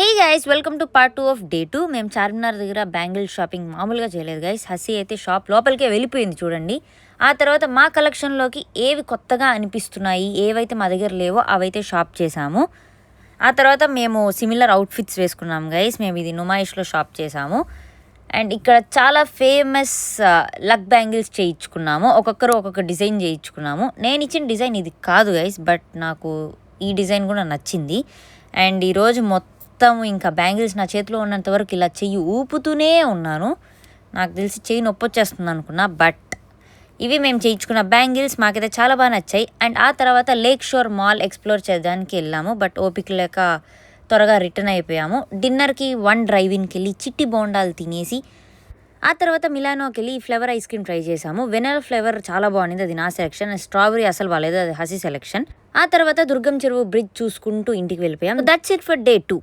Hey guys, welcome to part 2 of day 2. మేము చార్మినార్ దగ్గర bangle shopping మామూలుగా చేయలేదు గైస్. హసీ అయితే షాప్ లోపలికే వెళ్ళిపోయింది చూడండి. ఆ తర్వాత మా కలెక్షన్లోకి ఏవి కొత్తగా అనిపిస్తున్నాయి, ఏవైతే మా దగ్గర లేవో అవైతే షాప్ చేసాము. ఆ తర్వాత మేము సిమిలర్ అవుట్ఫిట్స్ వేసుకున్నాము గైస్. మేము ఇది నుమాయిష్లో షాప్ చేసాము. అండ్ ఇక్కడ చాలా ఫేమస్ లక్ బ్యాంగిల్స్ చేయించుకున్నాము. ఒక్కొక్కరు ఒక్కొక్క డిజైన్ చేయించుకున్నాము. నేను ఇచ్చిన డిజైన్ ఇది కాదు గైస్, బట్ నాకు ఈ డిజైన్ కూడా నచ్చింది. అండ్ ఈరోజు మొత్తం ఇంకా బ్యాంగిల్స్ నా చేతిలో ఉన్నంత వరకు ఇలా చెయ్యి ఊపుతూనే ఉన్నాను. నాకు తెలిసి చెయ్యి నొప్పి వచ్చేస్తుంది అనుకున్నా. బట్ ఇవి మేము చేయించుకున్న బ్యాంగిల్స్ మాకైతే చాలా బాగా నచ్చాయి. అండ్ ఆ తర్వాత లేక్ షోర్ మాల్ ఎక్స్ప్లోర్ చేయడానికి వెళ్ళాము. బట్ ఓపిక లేక త్వరగా రిటర్న్ అయిపోయాము. డిన్నర్కి డ్రైవ్-ఇన్కి వెళ్ళి చిట్టి బోండాలు తినేసి ఆ తర్వాత మిలానోకి వెళ్ళి ఫ్లేవర్ ఐస్ క్రీమ్ ట్రై చేసాము. వెనల్ ఫ్లేవర్ చాలా బాగుంది, అది నా సెలెక్షన్. స్ట్రాబెరీ అసలు బాగాలేదు, అది హసీ సెలెక్షన్. ఆ తర్వాత దుర్గం చెరువు బ్రిడ్జ్ చూసుకుంటూ ఇంటికి వెళ్ళిపోయాము. That's it for day 2.